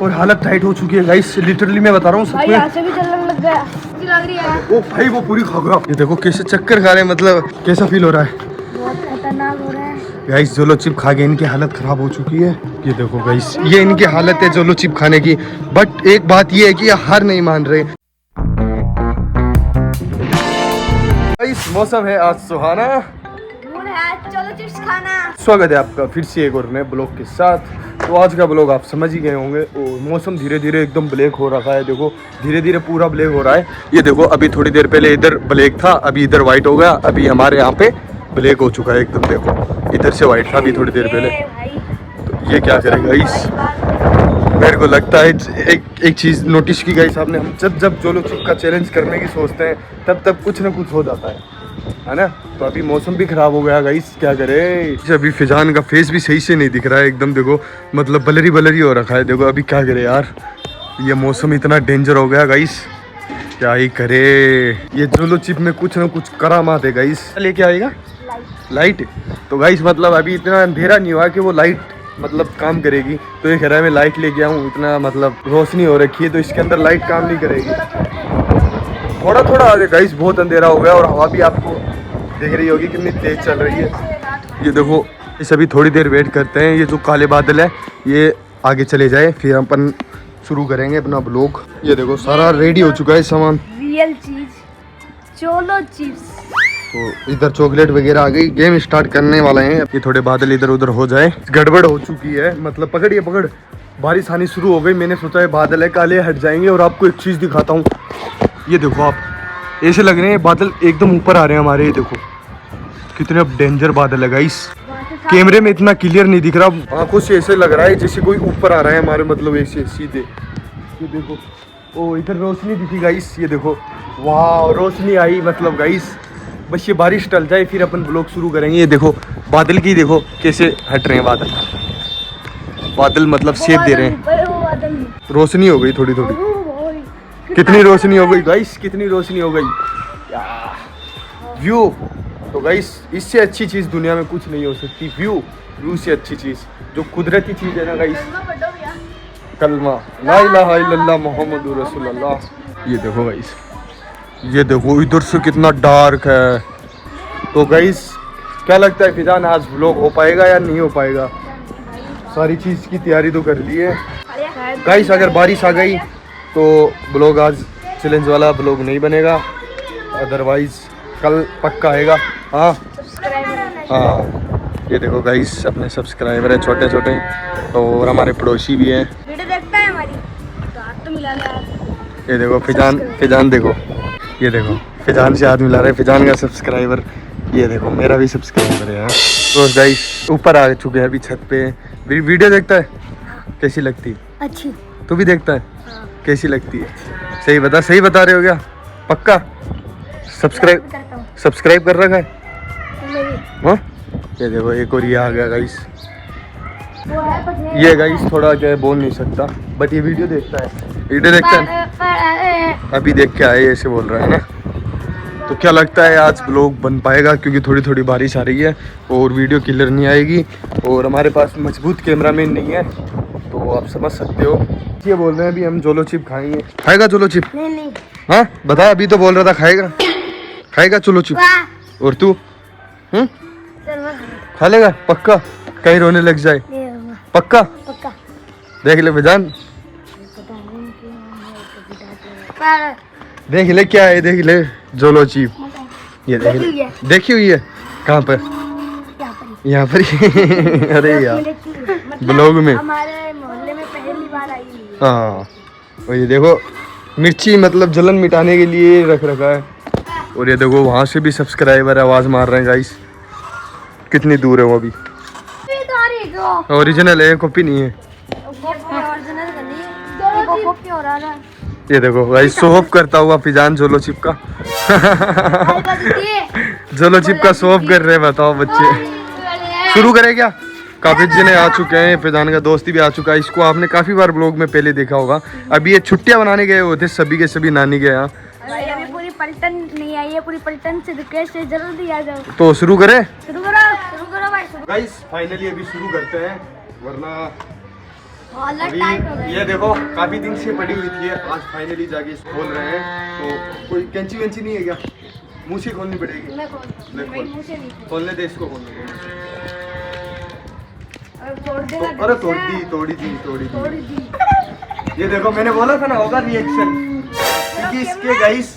और हालत टाइट हो चुकी है गाइस, लिटरली मैं बता रहा हूँ भाई यहाँ से भी चलने लग गया, लग रही है। ओ भाई वो पूरी खा गया। ये देखो कैसे चक्कर खा रहे हैं, मतलब कैसा फील हो रहा है? बहुत खतरनाक हो रहा है गाइस। जोलो चिप खा के इनकी हालत खराब हो चुकी है। ये देखो गाइस, ये इनकी हालत है जोलो चिप खाने की। बट एक बात ये है कि ये हार नहीं मान रहे। गाइस मौसम है आज सुहाना, चलो चिप्स खाना। स्वागत है आपका फिर से एक और नए ब्लॉग के साथ। तो आज का ब्लॉग आप समझ ही गए होंगे। और मौसम धीरे धीरे एकदम ब्लैक हो रखा है, देखो धीरे धीरे पूरा ब्लैक हो रहा है। ये देखो अभी थोड़ी देर पहले इधर ब्लैक था, अभी इधर व्हाइट हो गया, अभी हमारे यहाँ पे ब्लैक हो चुका है एकदम। देखो इधर से व्हाइट था अभी थोड़ी देर पहले। तो ये क्या करेगा इस, मेरे को लगता है एक चीज़ नोटिस की गाइस आपने, हम जब जोलो चिप का चैलेंज करने की सोचते हैं तब कुछ ना कुछ हो जाता है ना। तो अभी मौसम भी खराब हो गया गाइस, क्या करे। अभी फिजान का फेस भी सही से नहीं दिख रहा है एकदम, देखो मतलब बलरी हो रखा है। देखो अभी क्या करे यार, ये मौसम इतना डेंजर हो गया गाइस, क्या ही करे। ये जोलो चिप में कुछ ना कुछ करामात है गाइस। लेके आएगा लाइट। तो गाइस मतलब अभी इतना अंधेरा नहीं हुआ कि वो लाइट मतलब काम करेगी। तो ये कह रहा है मैं लाइट लेके आऊँ, इतना मतलब रोशनी हो रखी है तो इसके अंदर लाइट काम नहीं करेगी। थोड़ा थोड़ा आ गाइस, बहुत अंधेरा हो गया और हवा भी आपको देख रही होगी कितनी तेज चल रही है। ये देखो इस अभी थोड़ी देर वेट करते हैं, ये जो काले बादल है ये आगे चले जाए फिर अपन शुरू करेंगे अपना ब्लॉग। ये देखो सारा रेडी हो चुका है सामान, रियल चीज जोलो चिप्स। तो इधर चॉकलेट वगैरह आ गई, गेम स्टार्ट करने वाले हैं। ये थोड़े बादल इधर उधर हो जाए, गड़बड़ हो चुकी है मतलब पकड़िए पकड़, बारिश आनी शुरू हो गई। मैंने सोचा है बादल है काले हट जाएंगे। और आपको एक चीज़ दिखाता हूँ, ये देखो आप, ऐसे लग रहे हैं बादल एकदम ऊपर आ रहे हैं हमारे। ये देखो कितने डेंजर बादल है गाइस, कैमरे में इतना क्लियर नहीं दिख रहा, आंखों से ऐसे लग रहा है जैसे कोई ऊपर आ रहा है हमारे, मतलब ऐसे सीधे। ये देखो ओ इधर रोशनी दिखी गाइस, ये देखो वाह रोशनी आई मतलब गाइस। बस ये बारिश टल जाए फिर अपन ब्लॉग शुरू करेंगे। ये देखो बादल की देखो कैसे हट रहे हैं बादल, बादल मतलब शेप दे रहे हैं। रोशनी हो गई थोड़ी थोड़ी, कितनी रोशनी हो गई गाइस, कितनी रोशनी हो गई व्यू। तो गाइस इससे अच्छी चीज़ दुनिया में कुछ नहीं हो सकती, व्यू से अच्छी चीज़ जो कुदरती चीज़ है ना गाइस, कलमा ला इलाहा इल्लल्लाह मुहम्मदुर रसूलुल्लाह। ये देखो गाइस, ये देखो इधर से कितना डार्क है। तो गाइस क्या लगता है फिजान आज व्लॉग हो पाएगा या नहीं हो पाएगा? सारी चीज़ की तैयारी तो कर ली है गाइस। अगर बारिश आ गई तो ब्लॉग आज चैलेंज वाला ब्लॉग नहीं बनेगा, अदरवाइज कल पक्का आएगा। हाँ हाँ ये देखो गाइस अपने सब्सक्राइबर है छोटे छोटे, और हमारे पड़ोसी भी हैं। वीडियो देखता है हमारी तो हाथ तो मिला ले आप। ये देखो फिजान देखो, ये देखो फिजान से हाथ मिला रहे, फिजान का सब्सक्राइबर। ये देखो मेरा भी सब्सक्राइबर है यार। तो गाइस ऊपर आ चुके हैं अभी छत पे। वीडियो देखता है कैसी लगती है? अच्छी। तू भी देखता है? कैसी लगती है? सही बता रहे हो क्या? पक्का सब्सक्राइब कर रखा है? हाँ ये देखो एक और ये आ गया गाइस। ये गाइस थोड़ा क्या है बोल नहीं सकता, बट ये वीडियो देखता है, अभी देख के आए ऐसे बोल रहा है ना। तो क्या लगता है आज ब्लॉग बन पाएगा? क्योंकि थोड़ी थोड़ी बारिश आ रही है और वीडियो क्लियर नहीं आएगी और हमारे पास मजबूत कैमरामैन नहीं है, तो आप समझ सकते हो। ये बोल रहे हैं अभी हम जोलो चिप खाएंगे। खाएगा जोलो चिप? नहीं। हाँ बता, अभी तो बोल रहा था खाएगा जोलो चिप। और तू खा लेगा पक्का? कहीं रोने लग जाए पक्का? देख ले फिजान, देख ले क्या है, देख ले जोलो चिप। ये देख ले, देखी हुई है कहाँ पर? यहाँ पर ही अरे यार ब्लॉग में हमारे मोहल्ले में पहली बार आई है। हाँ और ये देखो मिर्ची मतलब जलन मिटाने के लिए रख रखा है। और ये देखो वहाँ से भी सब्सक्राइबर आवाज़ मार रहे हैं गाइस, कितनी दूर है वो अभी। ओरिजिनल है, कॉपी नहीं है। ये देखो गाइस शो ऑफ करता हुआ फिजान जोलो चिप का जोलो चिप का शो ऑफ कर रहे हैं। बताओ बच्चे शुरू करें क्या? काफी जने आ चुके हैं, फिजान का दोस्ती भी आ चुका है। इसको आपने काफी बार ब्लॉग में पहले देखा होगा। अभी ये छुट्टियां बनाने गए हुए थे सभी के सभी नानी के यहाँ। पूरी पलटन नहीं आई है, पूरी पलटन से रिक्वेस्ट है जल्दी आ जाओ। तो शुरू करें? शुरू करो भाई। गाइस फाइनली अभी शुरू करते हैं, वरना हालत अभी टाइट हो गई। ये देखो काफी दिन से पड़ी हुई थी, आज फाइनली जाके खोल रहे हैं। तो कोई कैंची वेंची नहीं है क्या? मुंह से खोलनी पड़ेगी। मैं खोल ले खोल। मुंह से नहीं खोलने दे इसको, खोलने दे। अरे तोड़ देना। अरे तोड़ी तोड़ दी। दी। ये देखो मैंने बोला था ना होगा रिएक्शन, क्योंकि इसके गाइस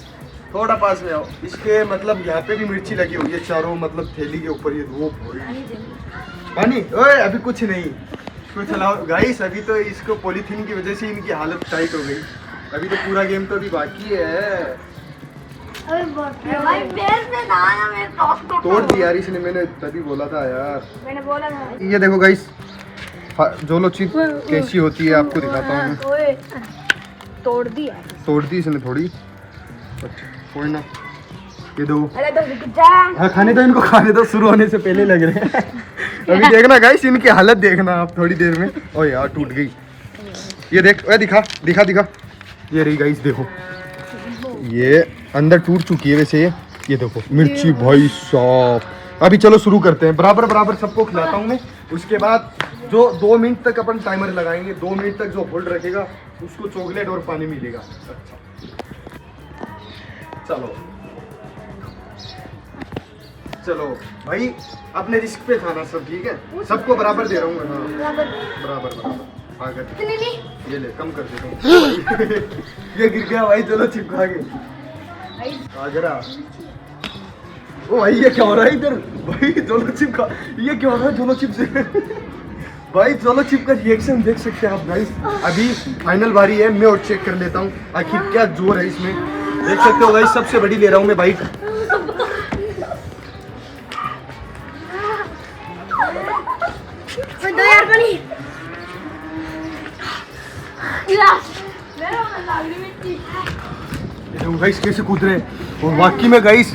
थोड़ा पास में आओ, इसके मतलब यहाँ पे भी मिर्ची लगी हुई है चारों, मतलब थैली के ऊपर। ये धूप पानी, ओए अभी कुछ नहीं, कुछ चलाओ गाइस। अभी तो इसको पॉलीथीन की वजह से इनकी हालत टाइट हो गई। अभी तो पूरा गेम तो अभी बाकी है। अरे भाई बेस में ना आया, मैं तोड़ दी यार इसने, मैंने तभी बोला था यार। मैंने बोला था। ये देखो गाइस जोलो चिप कैसी होती है आपको दिखाता हूँ मैं। ओए तोड़ दी यार। तोड़ दी इसने थोड़ी, अच्छा कोई ना। ये दो, अरे तो रुक जा। हाँ खाने दो इनको, खाने दो, शुरू होने से पहले लग रहे हैं। अभी देखना गाइस इनकी हालत देखना आप थोड़ी देर में। ओ यार टूट गई। ये देख, ओए दिखा दिखा दिखा। ये रही गाइस देखो, ये अंदर टूट चुकी है वैसे। ये देखो मिर्ची भाई साहब। अभी चलो शुरू करते हैं, बराबर बराबर सबको खिलाता हूँ मैं। उसके बाद जो 2 मिनट तक अपन टाइमर लगाएंगे, 2 मिनट तक जो होल्ड रखेगा उसको चॉकलेट और पानी मिलेगा। अच्छा चलो चलो भाई, अपने रिस्क पे खाना सब, ठीक है? सबको बराबर दे रहा हूँ मैं। हाँ बराबर बराबर आकर इतनी नहीं। ये ले, कम कर देता हूँ। ये गिर गया भाई, चलो चिपका के आगरा। ओ भाई ये क्या हो रहा है इधर भाई? जोलो चिप का ये क्या हो रहा है? जोलो चिप से भाई जोलो चिप का रिएक्शन देख सकते हैं आप गाइस। अभी फाइनल बारी है, मैं और चेक कर लेता हूँ आखिर क्या जोर है इसमें। देख सकते हो गाइस, सबसे बड़ी ले रहा हूँ मैं बाइट। दो यार पानी। मेरा मन लग रही मिट्टी। ये देखो गाइस कैसे कूद रहे हैं, और वाकई में गाइस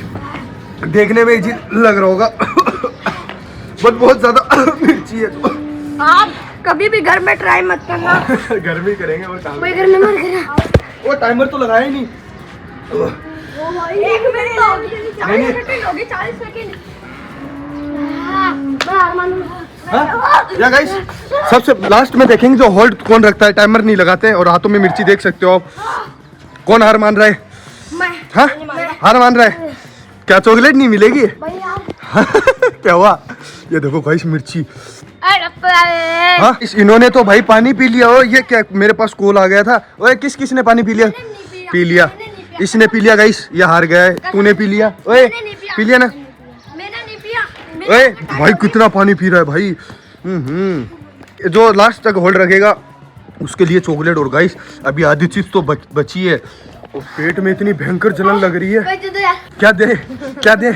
देखने में अजीब लग रहा होगा। बट बहुत ज्यादा मिर्ची है। आप कभी भी घर में ट्राई मत करना। घर में ही करेंगे वो कोई घर में मत करना। वो टाइमर तो लगाया ही नहीं। ओ भाई 1 मिनट तो होगी, 40 नहीं। सेकंड होगी, 40 सेकंड। मैं हार मानूंगा। हाँ? या गाइस सबसे लास्ट में देखेंगे जो होल्ड कौन रखता है, टाइमर नहीं लगाते हैं। और हाथों में मिर्ची देख सकते हो आप। कौन हार मान रहा है? मैं। हाँ हार मान रहा है। क्या चॉकलेट नहीं मिलेगी? भाई यार। क्या हुआ? ये देखो गाइस मिर्ची। अरे हाँ इन्होंने तो भाई पानी पी लिया। ओ ये क्या, मेरे पास कॉल आ गया था। ओए किस किस ने पानी पी लिया? पी लिया, इसने पी लिया गाइस, ये हार गया है। तूने पी लिया? ओए पी लिया ना? मैंने नहीं पिया। ओए भाई कितना पानी पी रहा है भाई। जो लास्ट तक होल्ड रखेगा उसके लिए चॉकलेट। और गाइस अभी आधी चीज तो बची है, और पेट में इतनी भयंकर जलन लग रही है। क्या दे क्या दे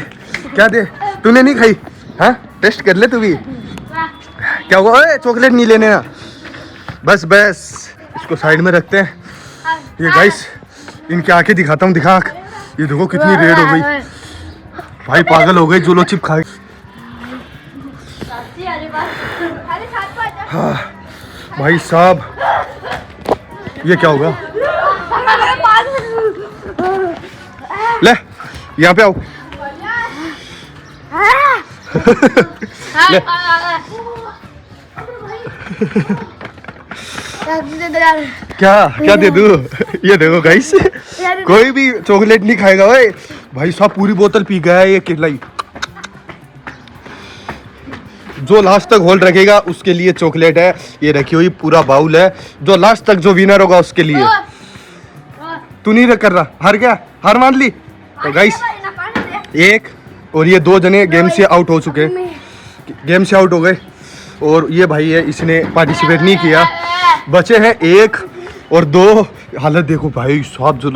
क्या दे? तूने नहीं खाई? हाँ टेस्ट कर ले तू भी। क्या हुआ? ओए चॉकलेट नहीं लेने ना, बस बस इसको साइड में रखते हैं। ये गाइस इनकी आंखें दिखाता हूँ, दिखा आँख। ये देखो कितनी रेड हो गई भाई, पागल हो गई जो लो चिप खा। हाँ भाई साहब ये क्या होगा? ले यहाँ पे आओ। ले क्या क्या दे दूँ? ये देखो गाइस कोई भी चॉकलेट नहीं खाएगा भाई। भाई साहब पूरी बोतल पी गया है ये केलाई। जो लास्ट तक होल्ड रखेगा उसके लिए चॉकलेट है, ये रखी हुई पूरा बाउल है। जो लास्ट तक जो विनर होगा उसके लिए। तू नहीं कर रहा, हार गया, हार मान ली। तो गाइस एक और ये 2 जने गेम से आउट हो चुके हैं, गेम से आउट हो गए। और ये भाई है, इसने पार्टिसिपेट नहीं किया। बचे हैं 1 और 2। हालत देखो भाई साहब, जो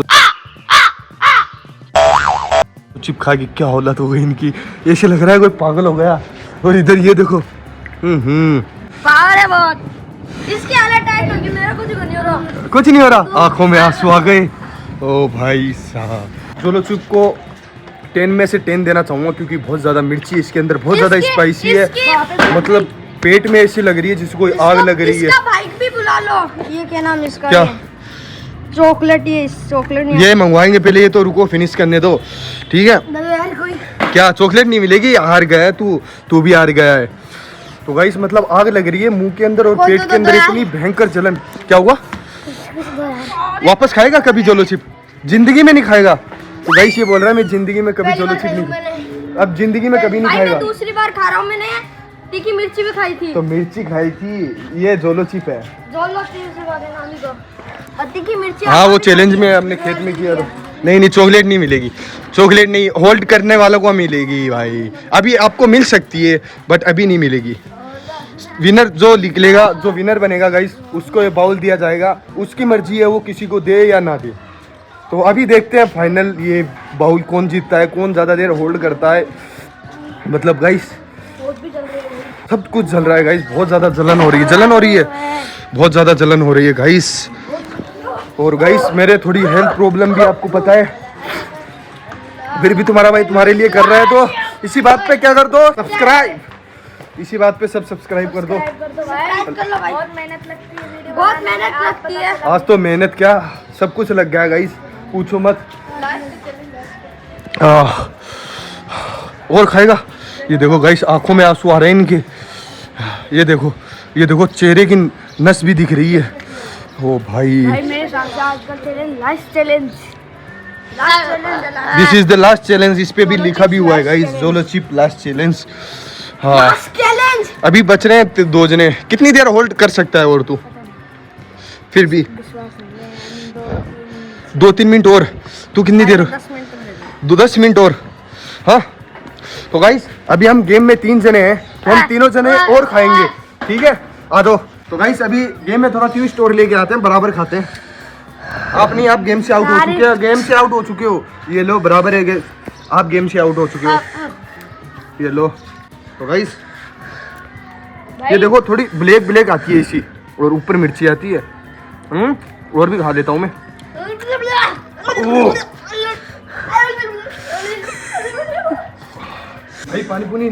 चिप खा के क्या हालत हो गई इनकी, ऐसे लग रहा है कोई पागल हो गया। और इधर ये देखो पावर है बहुत। इसकी हालत टाइट होगी, मेरा कुछ नहीं हो रहा। कुछ नहीं हो रहा, आंखों में आंसू आ गए। ओ भाई साहब जोलो चिप को 10 में से 10 देना चाहूँगा, क्योंकि बहुत ज़्यादा मिर्ची है इसके अंदर, बहुत ज़्यादा स्पाइसी है। मतलब पेट में ऐसी लग रही है जैसे कोई आग लग रही है। इसका बाइक भी बुला लो। ये क्या नाम इसका? क्या चॉकलेट? ये चॉकलेट नहीं ये मंगवाएंगे पहले, ये तो रुको फिनिश करने दो, ठीक है? यार कोई क्या चॉकलेट नहीं मिलेगी? हार गया है तू भी हार गया है। तो गाइस मतलब आग लग रही है मुंह के अंदर और वो पेट तो के अंदर दया। इतनी भयंकर जलन। क्या हुआ? वापस खाएगा कभी जोलो चिप? जिंदगी में नहीं खाएगा। तो गाइस ये बोल रहा है मैं जिंदगी में कभी जोलो चिप नहीं, अब जिंदगी में कभी नहीं भाई खाएगा। मैं दूसरी बार खा रहा हूँ, मैंने तीखी मिर्ची भी खाई थी। तो मिर्ची खाई थी, ये जोलो चिप है। जोलो चिप से बात है नानी को। और तीखी मिर्ची हाँ वो चैलेंज में अपने खेत में किया था। नहीं चॉकलेट नहीं मिलेगी, चॉकलेट नहीं, होल्ड करने वालों को मिलेगी भाई। अभी आपको मिल सकती है बट अभी नहीं मिलेगी। विनर जो निकलेगा, जो विनर बनेगा गाइस, उसको ये बाउल दिया जाएगा। उसकी मर्जी है वो किसी को दे या ना दे। तो अभी देखते हैं फाइनल ये बाउल कौन जीतता है, कौन ज़्यादा देर होल्ड करता है। मतलब गाइस सब कुछ जल रहा है गाइस, बहुत ज़्यादा जलन हो रही है, जलन हो रही है, बहुत ज़्यादा जलन हो रही है गाइस। और गाइस मेरे थोड़ी हेल्थ प्रॉब्लम भी आपको पता है, फिर भी तुम्हारा भाई तुम्हारे लिए कर रहा है। तो इसी बात पे क्या कर दो, सब्सक्राइब। इसी बात पे सब सब्सक्राइब कर दो। सब्सक्राइब कर लो भाई। बहुत मेहनत लगती है वीडियो, बहुत मेहनत लगती है। आज तो मेहनत क्या सब कुछ लग गया गाइस, पूछो मत। और खाएगा? ये देखो गाइस आंखों में आंसू आ रहे हैं इनके। ये देखो चेहरे की नस भी दिख रही है। ओ भाई मेरे साथ आजकल challenge, last challenge, this is the last challenge. इस पे भी लिखा भी हुआ है गाइस, जोलो चिप लास्ट चैलेंज। हाँ चैलेंज। अभी बच रहे हैं 2 जने। कितनी देर होल्ड कर सकता है और तू? फिर भी 2-3 मिनट और। तू कितनी देर? 10 मिनट और। हाँ तो गाइस अभी हम गेम में 3 जने हैं, तो हम तीनों जने और खाएंगे, ठीक है? आ दो। तो गाइस अभी गेम में थोड़ा ट्विस्ट और लेके आते हैं, बराबर खाते हैं। आप नहीं, आप गेम से आउट हो चुके हो, गेम से आउट हो चुके हो। ये लो बराबर है, आप गेम से आउट हो चुके हो। ये लो। तो गाइस ये देखो थोड़ी ब्लैक आती है इसी, और ऊपर मिर्ची आती है। और भी खा लेता हूँ मैं। भाई पानी पुनी